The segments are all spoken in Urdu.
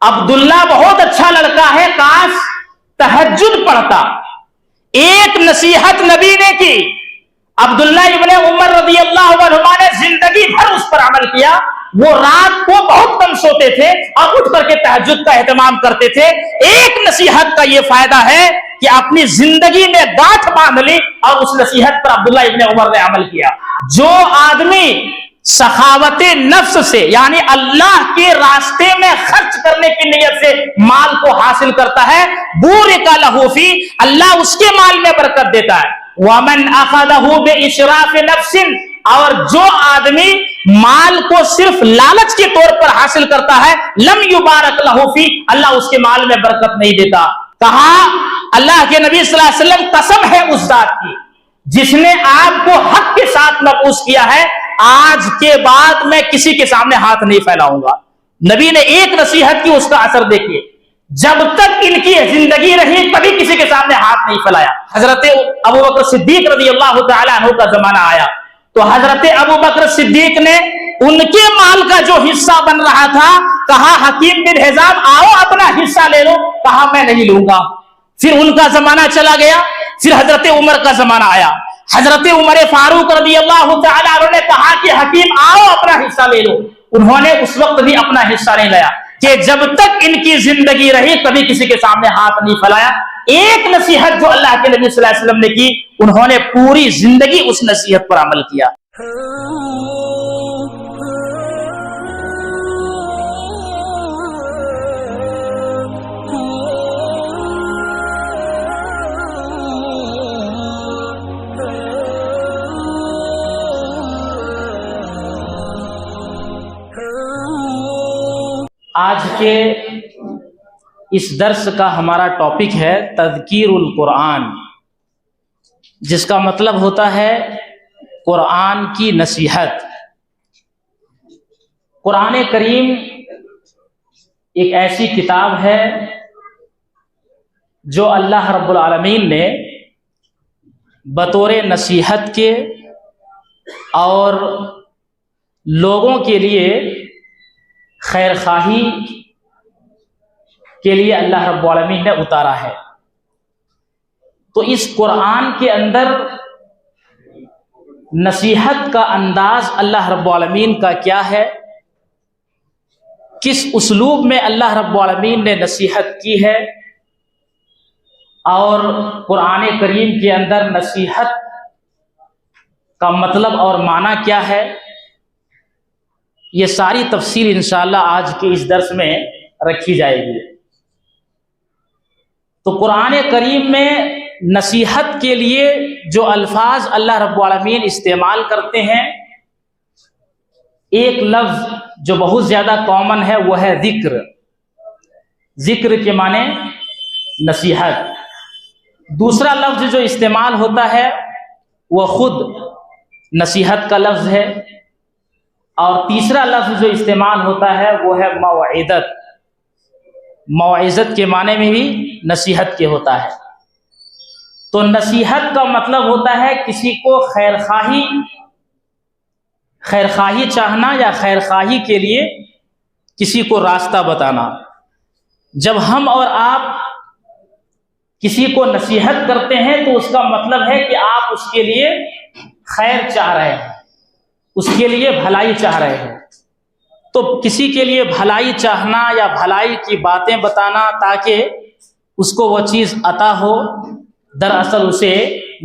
عبداللہ بہت اچھا لڑکا ہے، کاش تہجد پڑھتا۔ ایک نصیحت نبی نے کی، عبداللہ ابن عمر رضی اللہ عنہما نے زندگی بھر اس پر عمل کیا۔ وہ رات کو بہت کم سوتے تھے اور اٹھ کر کے تہجد کا اہتمام کرتے تھے۔ ایک نصیحت کا یہ فائدہ ہے کہ اپنی زندگی میں گاٹھ باندھ لی اور اس نصیحت پر عبداللہ ابن عمر نے عمل کیا۔ جو آدمی سخاوت نفس سے یعنی اللہ کے راستے میں خرچ کرنے کی نیت سے مال کو حاصل کرتا ہے، بورک لہ فی، اللہ اس کے مال میں برکت دیتا ہے۔ ومن اخذہ باشراف نفس، اور جو آدمی مال کو صرف لالچ کے طور پر حاصل کرتا ہے، لم یبارک لہ فی، اللہ اس کے مال میں برکت نہیں دیتا۔ کہا اللہ کے نبی صلی اللہ علیہ وسلم قسم ہے اس ذات کی جس نے آپ کو حق کے ساتھ مبعوث کیا ہے، آج کے بعد میں کسی کے سامنے ہاتھ نہیں پھیلاؤں گا۔ نبی نے ایک نصیحت کی، اس کا اثر دیکھیے، جب تک ان کی زندگی رہی کبھی کسی کے سامنے ہاتھ نہیں پھیلایا۔ حضرت ابوبکر صدیق رضی اللہ تعالی عنہ کا زمانہ آیا تو حضرت ابوبکر صدیق نے ان کے مال کا جو حصہ بن رہا تھا، کہا حکیم بن حزام آؤ اپنا حصہ لے لو، کہا میں نہیں لوں گا۔ پھر ان کا زمانہ چلا گیا، پھر حضرت عمر کا زمانہ آیا، حضرت عمر فاروق رضی اللہ تعالی عنہ نے کہا کہ حکیم آؤ اپنا حصہ لے لو، انہوں نے اس وقت بھی اپنا حصہ نہیں لیا کہ جب تک ان کی زندگی رہی کبھی کسی کے سامنے ہاتھ نہیں پھیلایا۔ ایک نصیحت جو اللہ کے نبی صلی اللہ علیہ وسلم نے کی، انہوں نے پوری زندگی اس نصیحت پر عمل کیا۔ آج کے اس درس کا ہمارا ٹاپک ہے تذکیر القرآن، جس کا مطلب ہوتا ہے قرآن کی نصیحت۔ قرآن کریم ایک ایسی کتاب ہے جو اللہ رب العالمین نے بطور نصیحت کے اور لوگوں کے لیے خیر خواہی کے لیے اللہ رب العالمین نے اتارا ہے۔ تو اس قرآن کے اندر نصیحت کا انداز اللہ رب العالمین کا کیا ہے، کس اسلوب میں اللہ رب العالمین نے نصیحت کی ہے، اور قرآن کریم کے اندر نصیحت کا مطلب اور معنی کیا ہے، یہ ساری تفصیل انشاءاللہ آج کے اس درس میں رکھی جائے گی۔ تو قرآن کریم میں نصیحت کے لیے جو الفاظ اللہ رب العالمین استعمال کرتے ہیں، ایک لفظ جو بہت زیادہ کامن ہے وہ ہے ذکر۔ ذکر کے معنی نصیحت۔ دوسرا لفظ جو استعمال ہوتا ہے وہ خود نصیحت کا لفظ ہے، اور تیسرا لفظ جو استعمال ہوتا ہے وہ ہے موعظت۔ موعظت کے معنی میں بھی نصیحت کے ہوتا ہے۔ تو نصیحت کا مطلب ہوتا ہے کسی کو خیر خواہی چاہنا یا خیر خواہی کے لیے کسی کو راستہ بتانا۔ جب ہم اور آپ کسی کو نصیحت کرتے ہیں تو اس کا مطلب ہے کہ آپ اس کے لیے خیر چاہ رہے ہیں، اس کے لیے بھلائی چاہ رہے ہیں۔ تو کسی کے لیے بھلائی چاہنا یا بھلائی کی باتیں بتانا تاکہ اس کو وہ چیز عطا ہو، دراصل اسے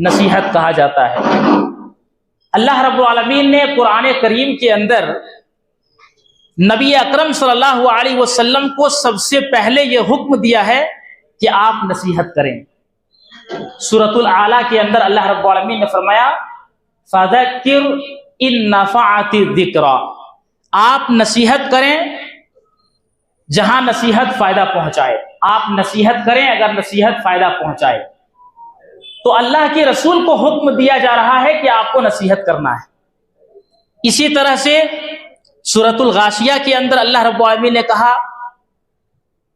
نصیحت کہا جاتا ہے۔ اللہ رب العالمین نے قرآن کریم کے اندر نبی اکرم صلی اللہ علیہ وسلم کو سب سے پہلے یہ حکم دیا ہے کہ آپ نصیحت کریں۔ سورۃ الاعلیٰ کے اندر اللہ رب العالمین نے فرمایا فذکر ان نفعت الذکریٰ، آپ نصیحت کریں جہاں نصیحت فائدہ پہنچائے۔ آپ نصیحت کریں اگر نصیحت فائدہ پہنچائے۔ تو اللہ کے رسول کو حکم دیا جا رہا ہے کہ آپ کو نصیحت کرنا ہے۔ اسی طرح سے سورۃ الغاشیہ کے اندر اللہ رب العالمین نے کہا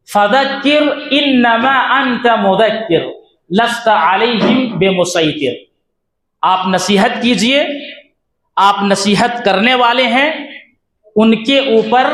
فذکر انما انت مذکر لست علیہم بمسیطر، آپ نصیحت کیجئے، آپ نصیحت کرنے والے ہیں، ان کے اوپر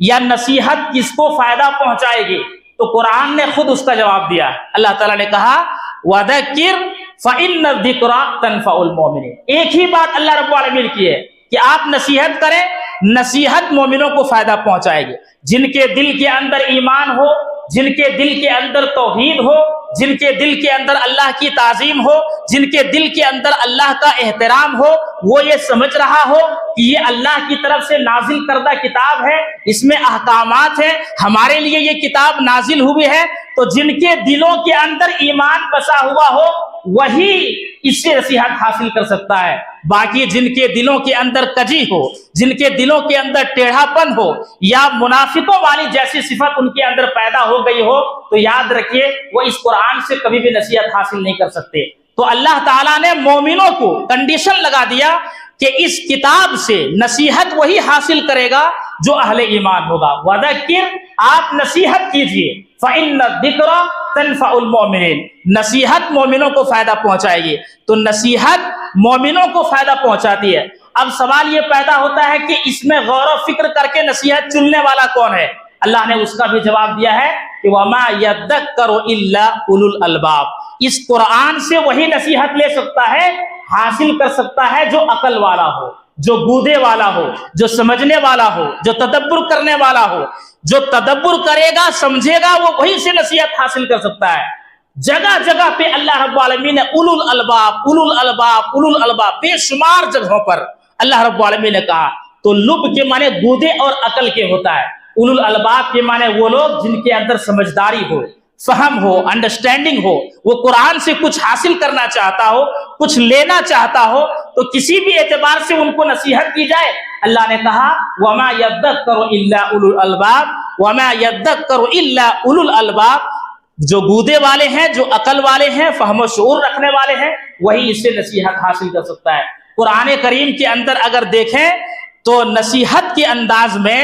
یا نصیحت کس کو فائدہ پہنچائے گی؟ تو قرآن نے خود اس کا جواب دیا ہے۔ اللہ تعالیٰ نے کہا وَذَكِّرْ فَإِنَّ الذِّكْرَىٰ تَنفَعُ الْمُؤْمِنِينَ۔ ایک ہی بات اللہ رب العالمین کی ہے کہ آپ نصیحت کریں، نصیحت مومنوں کو فائدہ پہنچائے گی۔ جن کے دل کے اندر ایمان ہو، جن کے دل کے اندر توحید ہو، جن کے دل کے اندر اللہ کی تعظیم ہو، جن کے دل کے اندر اللہ کا احترام ہو، وہ یہ سمجھ رہا ہو کہ یہ اللہ کی طرف سے نازل کردہ کتاب ہے، اس میں احکامات ہیں، ہمارے لیے یہ کتاب نازل ہوئی ہے، تو جن کے دلوں کے اندر ایمان بسا ہوا ہو وہی اس سے نصیحت حاصل کر سکتا ہے۔ باقی جن کے دلوں کے اندر کجی ہو، جن کے دلوں کے اندر ٹیڑھا پن ہو، یا منافقوں والی جیسی صفت ان کے اندر پیدا ہو گئی ہو، تو یاد رکھیے وہ اس قرآن سے کبھی بھی نصیحت حاصل نہیں کر سکتے۔ تو اللہ تعالیٰ نے مومنوں کو کنڈیشن لگا دیا کہ اس کتاب سے نصیحت وہی حاصل کرے گا جو اہل ایمان ہوگا۔ وَذَكِّرْ، آپ نصیحت کیجئے، فَإِنَّ الذِّكْرَىٰ تَنفَعُ الْمُؤْمِنِينَ، نصیحت مومنوں کو فائدہ پہنچائے گی۔ تو نصیحت مومنوں کو فائدہ پہنچاتی ہے۔ اب سوال یہ پیدا ہوتا ہے کہ اس میں غور و فکر کر کے نصیحت چننے والا کون ہے؟ اللہ نے اس کا بھی جواب دیا ہے کہ وَمَا يَذَّكَّرُ إِلَّا أُولُو الْأَلْبَابِ، اس قرآن سے وہی نصیحت لے سکتا ہے، حاصل کر سکتا ہے جو عقل والا ہو، جو گودے والا ہو، جو سمجھنے والا ہو، جو تدبر کرنے والا ہو۔ جو تدبر کرے گا، سمجھے گا، وہ وہی سے نصیحت حاصل کر سکتا ہے۔ جگہ جگہ پہ اللہ رب العالمین نے اولو الالباب، اولو الالباب، اولو الالباب، بے شمار جگہوں پر اللہ رب العالمین نے کہا۔ تو لب کے معنی گودے اور عقل کے ہوتا ہے، اولو الالباب کے معنی وہ لوگ جن کے اندر سمجھداری ہو، فہم ہو، انڈرسٹینڈنگ ہو، وہ قرآن سے کچھ حاصل کرنا چاہتا ہو، کچھ لینا چاہتا ہو، تو کسی بھی اعتبار سے ان کو نصیحت کی جائے۔ اللہ نے کہا وَمَا يَذَّكَّرُ إِلَّا أُولُو الْأَلْبَابِ وَمَا يَذَّكَّرُ إِلَّا أُولُو الْأَلْبَابِ، جو گودے والے ہیں، جو عقل والے ہیں، فہم و شعور رکھنے والے ہیں، وہی اس سے نصیحت حاصل کر سکتا ہے۔ قرآن کریم کے اندر اگر دیکھیں تو نصیحت کے انداز میں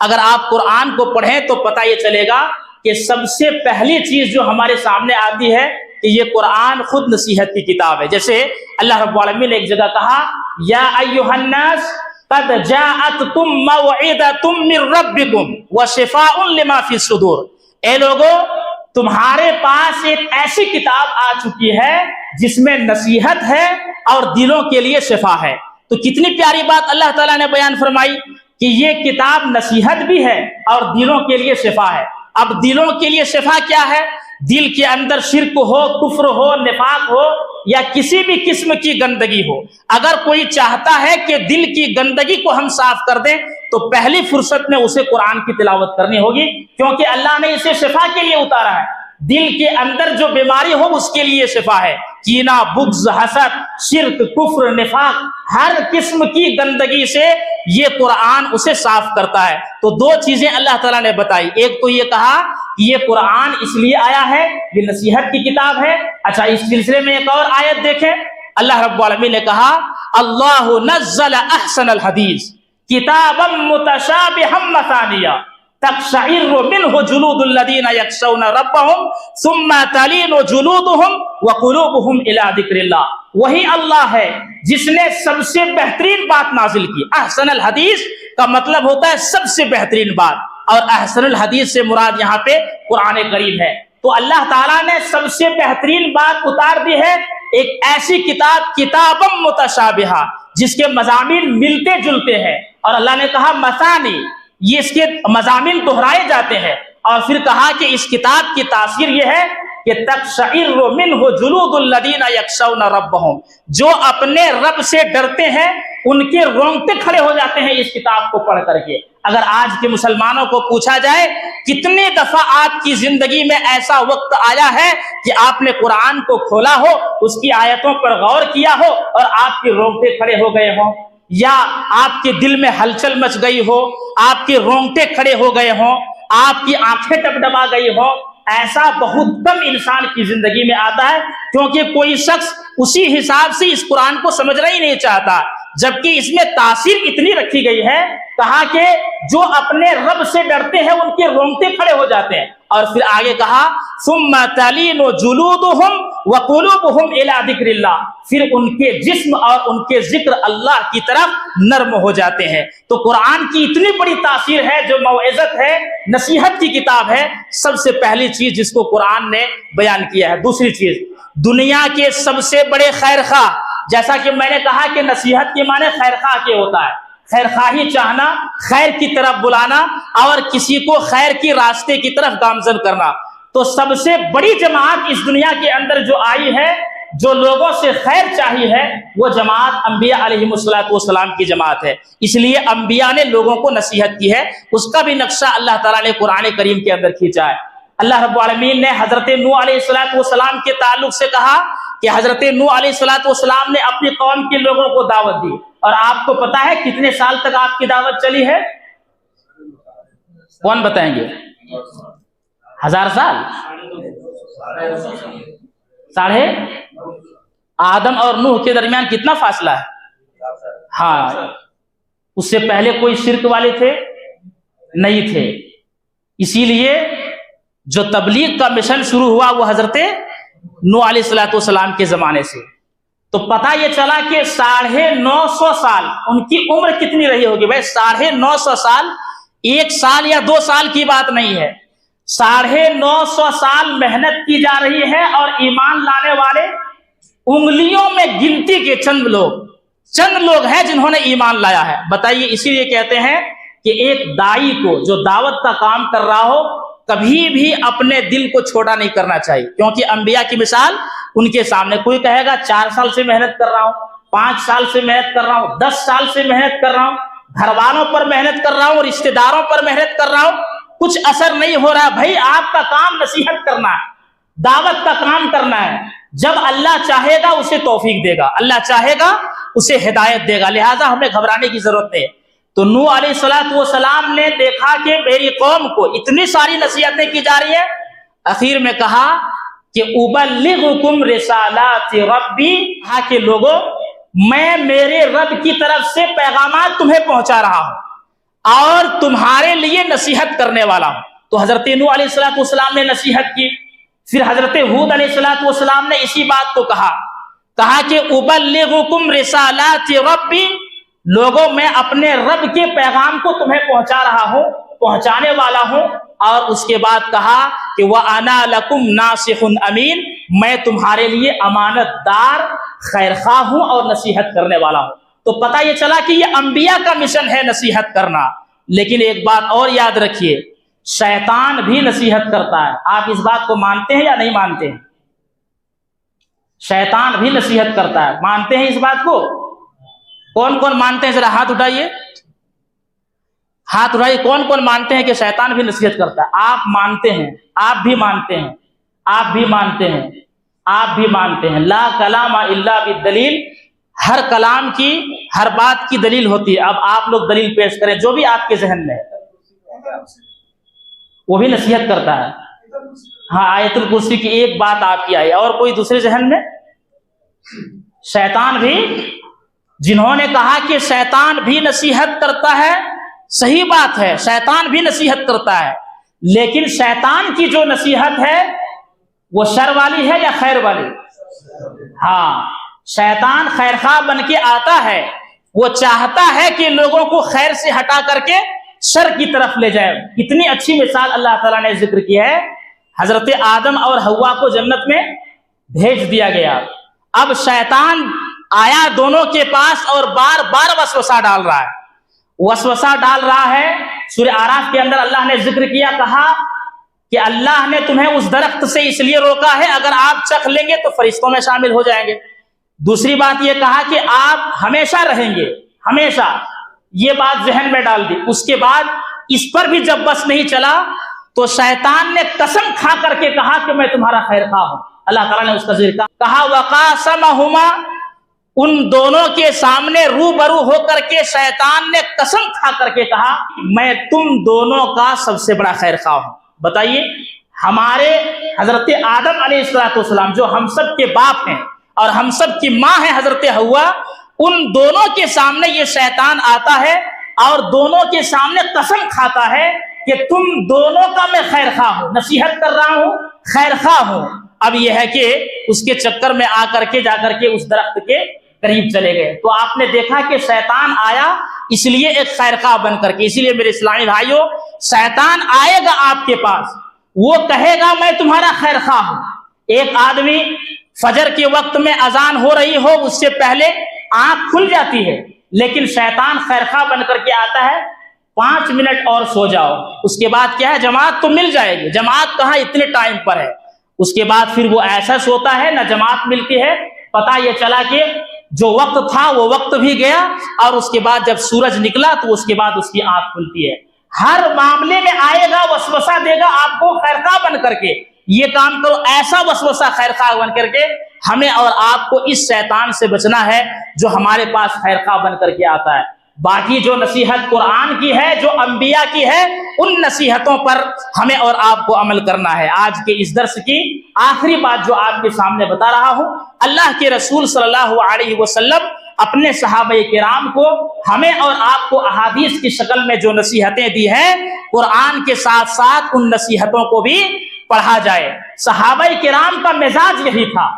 اگر آپ قرآن کو پڑھیں تو پتہ یہ چلے گا کہ سب سے پہلی چیز جو ہمارے سامنے آتی ہے کہ یہ قرآن خود نصیحت کی کتاب ہے۔ جیسے اللہ رب العالمین نے ایک جگہ کہا یا ایھا الناس قد جاءتکم موعظۃ من ربکم وشفاء لما فی الصدور، اے لوگو تمہارے پاس ایک ایسی کتاب آ چکی ہے جس میں نصیحت ہے اور دلوں کے لیے شفا ہے۔ تو کتنی پیاری بات اللہ تعالیٰ نے بیان فرمائی کہ یہ کتاب نصیحت بھی ہے اور دلوں کے لیے شفا ہے۔ اب دلوں کے لیے شفا کیا ہے؟ دل کے اندر شرک ہو، کفر ہو، نفاق ہو، یا کسی بھی قسم کی گندگی ہو، اگر کوئی چاہتا ہے کہ دل کی گندگی کو ہم صاف کر دیں تو پہلی فرصت میں اسے قرآن کی تلاوت کرنی ہوگی، کیونکہ اللہ نے اسے شفا کے لیے اتارا ہے۔ دل کے اندر جو بیماری ہو اس کے لیے شفا ہے۔ کینہ، بغض، حسد، شرک، کفر، نفاق، ہر قسم کی گندگی سے یہ قرآن اسے صاف کرتا ہے۔ تو دو چیزیں اللہ تعالیٰ نے بتائی، ایک تو یہ کہا کہ یہ قرآن اس لیے آیا ہے، یہ نصیحت کی کتاب ہے۔ اچھا، اس سلسلے میں ایک اور آیت دیکھیں، اللہ رب العالمین نے کہا اللہ نزل احسن الحدیث کتابا متشابہا مثانیہ تقشعر منہ جلود الذین یخشون ربہم ثم تلین جلودہم وقلوبہم الی ذکر اللہ۔ وہی اللہ ہے جس نے سب سے بہترین بات نازل کی۔ احسن الحدیث کا مطلب ہوتا ہے سب سے بہترین بات، اور احسن الحدیث سے مراد یہاں پہ قرآن کریم ہے۔ تو اللہ تعالیٰ نے سب سے بہترین بات اتار دی ہے، ایک ایسی کتاب، کتاب متشابہہ، جس کے مضامین ملتے جلتے ہیں، اور اللہ نے کہا مثانی، یہ اس کے مضامین دہرائے جاتے ہیں، اور پھر کہا کہ اس کتاب کی تاثیر یہ ہے کہ تقشعر منہ جلود الذین یخشون ربہم، جو اپنے رب سے ڈرتے ہیں ان کے رونگٹے کھڑے ہو جاتے ہیں اس کتاب کو پڑھ کر کے۔ اگر آج کے مسلمانوں کو پوچھا جائے کتنے دفعہ آپ کی زندگی میں ایسا وقت آیا ہے کہ آپ نے قرآن کو کھولا ہو، اس کی آیتوں پر غور کیا ہو اور آپ کے رونگٹے کھڑے ہو گئے ہوں، یا آپ کے دل میں ہلچل مچ گئی ہو، آپ کے رونگٹے کھڑے ہو گئے ہوں، آپ کی آنکھیں ٹپٹپا گئی ہوں؟ ایسا بہت کم انسان کی زندگی میں آتا ہے، کیونکہ کوئی شخص اسی حساب سے اس قرآن کو سمجھنا ہی نہیں چاہتا، جبکہ اس میں تاثیر اتنی رکھی گئی ہے، کہا کہ جو اپنے رب سے ڈرتے ہیں ان کے رونگٹے کھڑے ہو جاتے ہیں، اور پھر آگے کہا ثم تلین جلودہم وقلوبہم الی ذکر اللہ، پھر ان کے جسم اور ان کے ذکر اللہ کی طرف نرم ہو جاتے ہیں۔ تو قرآن کی اتنی بڑی تاثیر ہے، جو موعظت ہے، نصیحت کی کتاب ہے، سب سے پہلی چیز جس کو قرآن نے بیان کیا ہے۔ دوسری چیز، دنیا کے سب سے بڑے خیر خواہ، جیسا کہ میں نے کہا کہ نصیحت کے معنی خیر خواہ کے ہوتا ہے، خیر خواہی چاہنا، خیر کی طرف بلانا اور کسی کو خیر کی راستے کی طرف گامزن کرنا۔ تو سب سے بڑی جماعت اس دنیا کے اندر جو آئی ہے، جو لوگوں سے خیر چاہی ہے، وہ جماعت انبیاء علیہ السلام کی جماعت ہے۔ اس لیے انبیاء نے لوگوں کو نصیحت کی ہے، اس کا بھی نقشہ اللہ تعالیٰ نے قرآن کریم کے اندر کھینچا ہے۔ اللہ رب العالمین نے حضرت نوح علیہ السلام کے تعلق سے کہا کہ حضرت نوح علیہ السلام نے اپنی قوم کے لوگوں کو دعوت دی، اور آپ کو پتا ہے کتنے سال تک آپ کی دعوت چلی ہے؟ کون بتائیں گے؟ 1000 سال؟ ساڑھے آدم اور نوح کے درمیان کتنا فاصلہ ہے؟ ہاں، اس سے پہلے کوئی شرک والے تھے نہیں تھے، اسی لیے جو تبلیغ کا مشن شروع ہوا وہ حضرت نوح علیہ السلام کے زمانے سے۔ تو پتہ یہ چلا کہ 950 سال ان کی عمر کتنی رہی ہوگی؟ بھائی 950 سال 1 سال یا 2 سال کی بات نہیں ہے، 950 سال محنت کی جا رہی ہے، اور ایمان لانے والے انگلیوں میں گنتی کے چند لوگ ہیں جنہوں نے ایمان لایا ہے۔ بتائیے، اسی لیے کہتے ہیں کہ ایک داعی کو جو دعوت کا کام کر رہا ہو کبھی بھی اپنے دل کو چھوٹا نہیں کرنا چاہیے، کیونکہ انبیاء کی مثال ان کے سامنے۔ کوئی کہے گا 4 سال سے محنت کر رہا ہوں، 5 سال سے محنت کر رہا ہوں، 10 سال سے محنت کر رہا ہوں، گھر والوں پر محنت کر رہا ہوں، رشتہ داروں پر محنت کر رہا ہوں، کچھ اثر نہیں ہو رہا۔ بھائی آپ کا کام نصیحت کرنا ہے، دعوت کا کام کرنا ہے۔ جب اللہ چاہے گا اسے توفیق دے گا، اللہ چاہے گا اسے ہدایت دے گا، لہٰذا ہمیں گھبرانے کی ضرورت نہیں۔ تو نوح علیہ السلام نے دیکھا کہ میری قوم کو اتنی ساری نصیحتیں کی جا رہی ہیں، اخیر میں کہا کہ ابلغکم رسالات ربی، کہا کہ لوگوں میں میرے رب کی طرف سے پیغامات تمہیں پہنچا رہا ہوں اور تمہارے لیے نصیحت کرنے والا ہوں۔ تو حضرت نوح علیہ السلام نے نصیحت کی، پھر حضرت ہود علیہ السلام نے اسی بات کو کہا کہ ابلغکم رسالات ربی، لوگوں میں اپنے رب کے پیغام کو تمہیں پہنچا رہا ہوں، پہنچانے والا ہوں۔ اور اس کے بعد کہا کہ وَأَنَا لَكُمْ نَاصِحٌ أَمِينٌ، میں تمہارے لیے امانت دار، خیر خواہ ہوں اور نصیحت کرنے والا ہوں۔ تو پتہ یہ چلا کہ یہ انبیاء کا مشن ہے نصیحت کرنا۔ لیکن ایک بات اور یاد رکھیے، شیطان بھی نصیحت کرتا ہے۔ آپ اس بات کو مانتے ہیں یا نہیں مانتے ہیں؟ شیطان بھی نصیحت کرتا ہے، مانتے ہیں اس بات کو؟ کون کون مانتے ہیں؟ ذرا ہاتھ اٹھائیے، ہاتھ اٹھائیے، کون کون مانتے ہیں کہ شیطان بھی نصیحت کرتا ہے؟ آپ مانتے ہیں، آپ بھی مانتے ہیں، آپ بھی مانتے ہیں، آپ بھی مانتے ہیں۔ لا کلام الا بالدلیل، ہر کلام کی، ہر بات کی دلیل ہوتی ہے۔ اب آپ لوگ دلیل پیش کریں جو بھی آپ کے ذہن میں ہے۔ وہ بھی نصیحت کرتا ہے؟ ہاں، آیت الکرسی کی ایک بات آپ کی آئی، اور کوئی دوسرے ذہن میں؟ شیطان بھی، جنہوں نے کہا کہ شیطان بھی نصیحت کرتا ہے، صحیح بات ہے، شیطان بھی نصیحت کرتا ہے، لیکن شیطان کی جو نصیحت ہے وہ شر والی ہے یا خیر والی؟ ہاں، شیطان خیر خواہ بن کے آتا ہے، وہ چاہتا ہے کہ لوگوں کو خیر سے ہٹا کر کے شر کی طرف لے جائے۔ کتنی اچھی مثال اللہ تعالیٰ نے ذکر کی ہے، حضرت آدم اور حوا کو جنت میں بھیج دیا گیا، اب شیطان آیا دونوں کے پاس اور بار بار وسوسہ ڈال رہا ہے، وسوسہ ڈال رہا ہے۔ سورہ اعراف کے اندر اللہ نے ذکر کیا، کہا کہ اللہ نے تمہیں اس درخت سے اس لیے روکا ہے، اگر آپ چکھ لیں گے تو فرشتوں میں شامل ہو جائیں گے۔ دوسری بات یہ کہا کہ آپ ہمیشہ رہیں گے، ہمیشہ، یہ بات ذہن میں ڈال دی۔ اس کے بعد اس پر بھی جب بس نہیں چلا تو شیطان نے قسم کھا کر کے کہا کہ میں تمہارا خیر خواہ ہوں۔ اللہ تعالیٰ نے اس کا ذکر کہا وَقَاسَمَهُمَا، ان دونوں کے سامنے روبرو ہو کر کے شیطان نے قسم کھا کر کے کہا میں تم دونوں کا سب سے بڑا خیر خواہ ہوں۔ بتائیے، ہمارے حضرت آدم علیہ السلام جو ہم سب کے باپ ہیں اور ہم سب کی ماں ہے حضرت حوا، ان دونوں کے سامنے یہ شیطان آتا ہے اور دونوں کے سامنے قسم کھاتا ہے کہ تم دونوں کا میں خیر خواہ ہوں، نصیحت کر رہا ہوں، خیر خواہ ہوں۔ اب یہ ہے کہ اس کے چکر میں آ کر کے جا کر کے اس درخت کے قریب چلے گئے، تو آپ نے دیکھا کہ شیطان آیا اس لیے ایک خیر خواہ بن کر کے۔ اسی لیے میرے اسلامی بھائیوں، شیطان آئے گا آپ کے پاس، وہ کہے گا میں تمہارا خیر خواہ ہوں۔ ایک آدمی فجر کے وقت میں اذان ہو رہی ہو، اس سے پہلے آنکھ کھل جاتی ہے، لیکن شیطان خیر خواہ بن کر کے آتا ہے، 5 منٹ اور سو جاؤ، اس کے بعد کیا ہے جماعت تو مل جائے گی، جماعت کہاں اتنے ٹائم پر ہے۔ اس کے بعد پھر وہ ایسا سوتا ہے، نہ جماعت ملتی ہے، پتہ یہ چلا کہ جو وقت تھا وہ وقت بھی گیا، اور اس کے بعد جب سورج نکلا تو اس کے بعد اس کی آنکھ کھلتی ہے۔ ہر معاملے میں آئے گا، وسوسہ دے گا آپ کو خیر خواہ بن کر کے، یہ کام کرو، ایسا وسوسہ خیر خواہ بن کر کے۔ ہمیں اور آپ کو اس شیطان سے بچنا ہے جو ہمارے پاس خیر خواہ بن کر کے آتا ہے۔ باقی جو نصیحت قرآن کی ہے، جو انبیاء کی ہے، ان نصیحتوں پر ہمیں اور آپ کو عمل کرنا ہے۔ آج کے اس درس کی آخری بات جو آپ کے سامنے بتا رہا ہوں، اللہ کے رسول صلی اللہ علیہ وسلم اپنے صحابہ کرام کو، ہمیں اور آپ کو احادیث کی شکل میں جو نصیحتیں دی ہیں، قرآن کے ساتھ ساتھ ان نصیحتوں کو بھی پڑھا جائے۔ صحابہ کرام کا مزاج یہی تھا،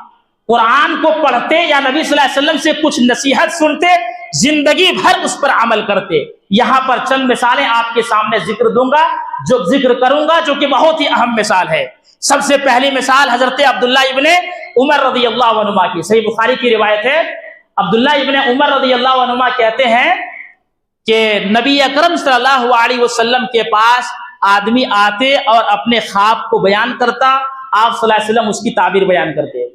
قرآن کو پڑھتے یا نبی صلی اللہ علیہ وسلم سے کچھ نصیحت سنتے، زندگی بھر اس پر عمل کرتے۔ یہاں پر چند مثالیں آپ کے سامنے ذکر دوں گا، جو ذکر کروں گا، جو کہ بہت ہی اہم مثال ہے۔ سب سے پہلی مثال حضرت عبداللہ ابن عمر رضی اللہ عنہما کی، صحیح بخاری کی روایت ہے۔ عبداللہ ابن عمر رضی اللہ عنہما کہتے ہیں کہ نبی اکرم صلی اللہ علیہ وسلم کے پاس آدمی آتے اور اپنے خواب کو بیان کرتا، آپ صلی اللہ علیہ وسلم اس کی تعبیر بیان کرتے۔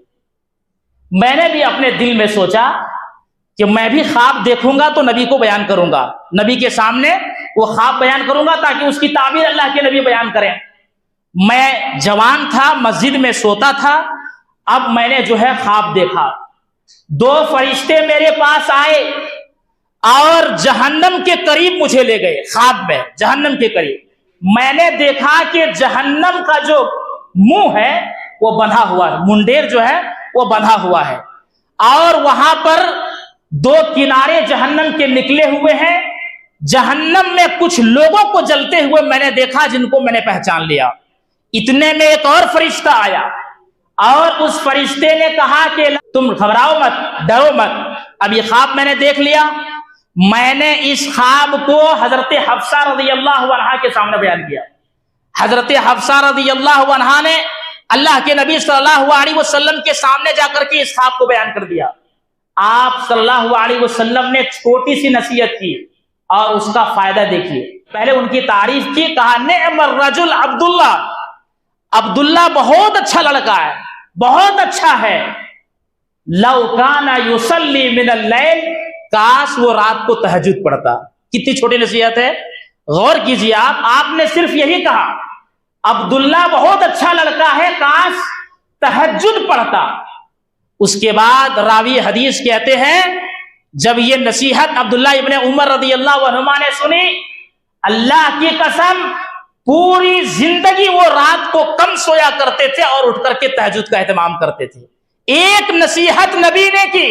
میں نے بھی اپنے دل میں سوچا کہ میں بھی خواب دیکھوں گا تو نبی کو بیان کروں گا، نبی کے سامنے وہ خواب بیان کروں گا تاکہ اس کی تعبیر اللہ کے نبی بیان کریں۔ میں جوان تھا، مسجد میں سوتا تھا، اب میں نے جو ہے خواب دیکھا، 2 فرشتے میرے پاس آئے اور جہنم کے قریب مجھے لے گئے، خواب میں جہنم کے قریب۔ میں نے دیکھا کہ جہنم کا جو منہ ہے وہ بندھا ہوا ہے، منڈیر جو ہے وہ بندھا ہوا ہے، اور وہاں پر 2 کنارے جہنم کے نکلے ہوئے ہیں۔ جہنم میں کچھ لوگوں کو جلتے ہوئے میں نے دیکھا جن کو میں نے پہچان لیا۔ اتنے میں ایک اور فرشتہ آیا اور اس فرشتے نے کہا کہ تم گھبراؤ مت، ڈرو مت، اب یہ خواب میں نے دیکھ لیا۔ میں نے اس خواب کو حضرت حفصہ رضی اللہ عنہا کے سامنے بیان کیا۔ حضرت حفصہ رضی اللہ عنہا نے اللہ کے نبی صلی اللہ علیہ وسلم کے سامنے جا کر کے اس خواب کو بیان کر دیا۔ آپ صلی اللہ علیہ وسلم نے چھوٹی سی نصیحت کی اور اس کا فائدہ دیکھیے۔ پہلے ان کی تعریف کی، کہا نعم الرجل عبداللہ، عبداللہ بہت اچھا لڑکا ہے، بہت اچھا ہے۔ لو کان یصلی من اللیل، کاش وہ رات کو تہجد پڑھتا۔ کتنی چھوٹی نصیحت ہے، غور کیجیے آپ نے صرف یہی کہا عبداللہ بہت اچھا لڑکا ہے، کاش تہجد پڑھتا۔ اس کے بعد راوی حدیث کہتے ہیں جب یہ نصیحت عبداللہ ابن عمر رضی اللہ عنہما نے سنی، اللہ کی قسم پوری زندگی وہ رات کو کم سویا کرتے تھے اور اٹھ کر کے تہجد کا اہتمام کرتے تھے۔ ایک نصیحت نبی نے کی،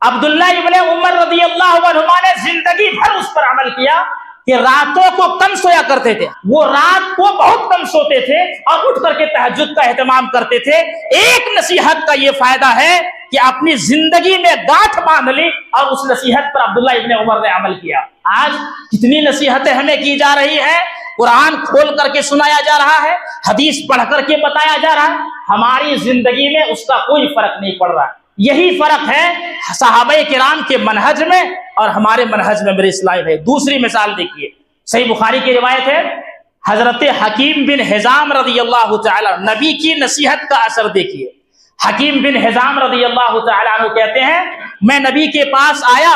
عبداللہ ابن عمر رضی اللہ عنہما نے زندگی بھر اس پر عمل کیا کہ راتوں کو کم سویا کرتے تھے، وہ رات کو بہت کم سوتے تھے اور اٹھ کر کے تہجد کا اہتمام کرتے تھے۔ ایک نصیحت کا یہ فائدہ ہے کہ اپنی زندگی میں گاٹھ باندھ لی اور اس نصیحت پر عبداللہ ابن عمر نے عمل کیا۔ آج کتنی نصیحتیں ہمیں کی جا رہی ہیں، قرآن کھول کر کے سنایا جا رہا ہے، حدیث پڑھ کر کے بتایا جا رہا ہے، ہماری زندگی میں اس کا کوئی فرق نہیں پڑ رہا۔ یہی فرق ہے صحابہ کرام کے منہج میں اور ہمارے منہج میں، میرے اسلام ہے۔ دوسری مثال دیکھیے، صحیح بخاری کی روایت ہے، حضرت حکیم بن حزام رضی اللہ تعالی، نبی کی نصیحت کا اثر دیکھیے۔ حکیم بن حزام رضی اللہ تعالی عنہ کہتے ہیں میں نبی کے پاس آیا،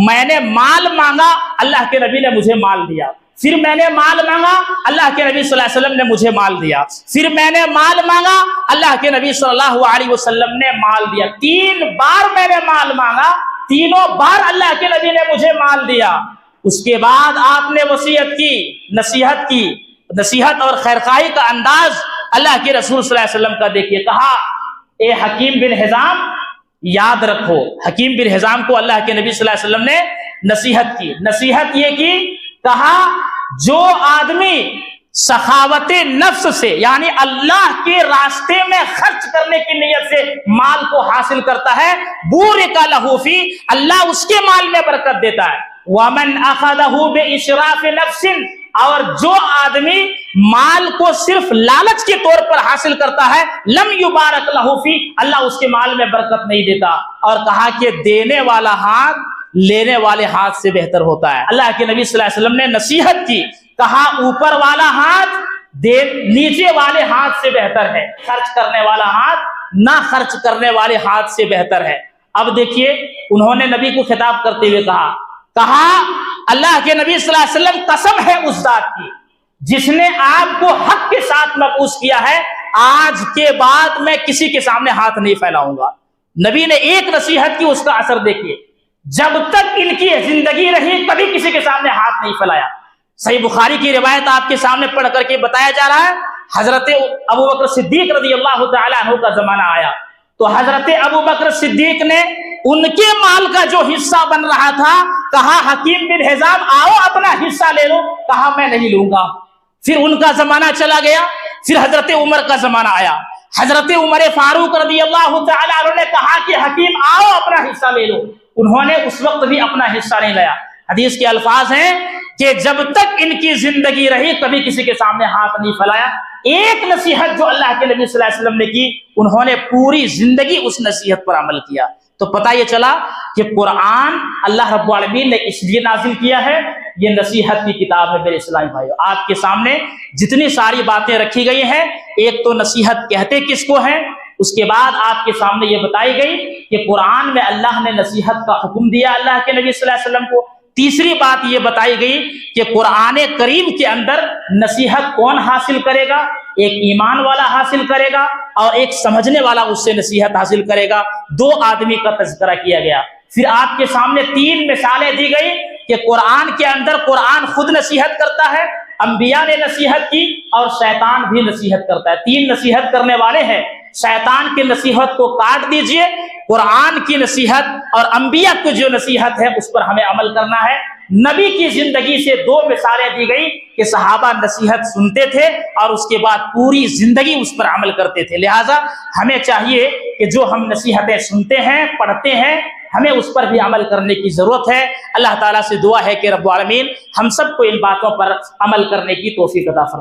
میں نے مال مانگا، اللہ کے نبی نے مجھے مال دیا۔ پھر میں نے مال مانگا، اللہ کے نبی صلی اللہ علیہ وسلم نے مجھے مال دیا۔ پھر میں نے مال مانگا، اللہ کے نبی صلی اللہ علیہ وسلم نے مال دیا۔ 3 بار میں نے مال مانگا، تینوں بار اللہ کے نبی نے مجھے مال دیا۔ اس کے بعد آپ نے وصیت کی، نصیحت کی، نصیحت اور خیرخواہی کا انداز اللہ کے رسول صلی اللہ علیہ وسلم کا دیکھیے۔ کہا اے حکیم بن حزام یاد رکھو، حکیم بن حزام کو اللہ کے نبی صلی اللہ علیہ وسلم نے نصیحت کی۔ نصیحت یہ کی، کہا جو آدمی سخاوت نفس سے یعنی اللہ کے راستے میں خرچ کرنے کی نیت سے مال کو حاصل کرتا ہے، بورک لہ فی، اللہ اس کے مال میں برکت دیتا ہے۔ ومن اخذہ باسراف نفس، اور جو آدمی مال کو صرف لالچ کے طور پر حاصل کرتا ہے، لم یبارک لہ فی، اللہ اس کے مال میں برکت نہیں دیتا۔ اور کہا کہ دینے والا ہاتھ لینے والے ہاتھ سے بہتر ہوتا ہے۔ اللہ کے نبی صلی اللہ علیہ وسلم نے نصیحت کی، کہا اوپر والا ہاتھ نیچے والے ہاتھ سے بہتر ہے، خرچ کرنے والا ہاتھ نہ خرچ کرنے والے ہاتھ سے بہتر ہے۔ اب دیکھیے انہوں نے نبی کو خطاب کرتے ہوئے کہا اللہ کے نبی صلی اللہ علیہ وسلم قسم ہے اس ذات کی جس نے آپ کو حق کے ساتھ مبعوث کیا ہے، آج کے بعد میں کسی کے سامنے ہاتھ نہیں پھیلاؤں گا۔ نبی نے ایک نصیحت کی، اس کا اثر دیکھیے، جب تک ان کی زندگی رہی کبھی کسی کے سامنے ہاتھ نہیں پھیلایا۔ صحیح بخاری کی روایت آپ کے سامنے پڑھ کر کے بتایا جا رہا ہے، حضرت ابو بکر صدیق رضی اللہ تعالی عنہ کا زمانہ آیا تو حضرت ابو بکر صدیق نے ان کے مال کا جو حصہ بن رہا تھا، کہا حکیم بن حزام آؤ اپنا حصہ لے لو، کہا میں نہیں لوں گا۔ پھر ان کا زمانہ چلا گیا، پھر حضرت عمر کا زمانہ آیا، حضرت عمر فاروق رضی اللہ تعالی عنہ نے کہا کہ حکیم آؤ اپنا حصہ لے لو، انہوں نے اس وقت بھی اپنا حصہ نہیں لیا۔ حدیث کے الفاظ ہیں کہ جب تک ان کی زندگی رہی کبھی کسی کے سامنے ہاتھ نہیں پھیلایا۔ ایک نصیحت جو اللہ کے نبی صلی اللہ علیہ وسلم نے کی، انہوں نے پوری زندگی اس نصیحت پر عمل کیا۔ تو پتہ یہ چلا کہ قرآن اللہ رب العالمین نے اس لیے نازل کیا ہے، یہ نصیحت کی کتاب ہے۔ میرے اسلامی بھائیو، آپ کے سامنے جتنی ساری باتیں رکھی گئی ہیں، ایک تو نصیحت کہتے کس کو ہیں، اس کے بعد آپ کے سامنے یہ بتائی گئی کہ قرآن میں اللہ نے نصیحت کا حکم دیا اللہ کے نبی صلی اللہ علیہ وسلم کو۔ تیسری بات یہ بتائی گئی کہ قرآن کریم کے اندر نصیحت کون حاصل کرے گا، ایک ایمان والا حاصل کرے گا اور ایک سمجھنے والا اس سے نصیحت حاصل کرے گا۔ دو آدمی کا تذکرہ کیا گیا۔ پھر آپ کے سامنے تین مثالیں دی گئی کہ قرآن کے اندر قرآن خود نصیحت کرتا ہے، انبیاء نے نصیحت کی اور شیطان بھی نصیحت کرتا ہے۔ تین نصیحت کرنے والے ہیں، شیطان کی نصیحت کو کاٹ دیجئے، قرآن کی نصیحت اور انبیاء کی جو نصیحت ہے اس پر ہمیں عمل کرنا ہے۔ نبی کی زندگی سے دو مثالیں دی گئی کہ صحابہ نصیحت سنتے تھے اور اس کے بعد پوری زندگی اس پر عمل کرتے تھے۔ لہٰذا ہمیں چاہیے کہ جو ہم نصیحتیں سنتے ہیں پڑھتے ہیں ہمیں اس پر بھی عمل کرنے کی ضرورت ہے۔ اللہ تعالیٰ سے دعا ہے کہ رب العالمین ہم سب کو ان باتوں پر عمل کرنے کی توفیق عطا فرمائے۔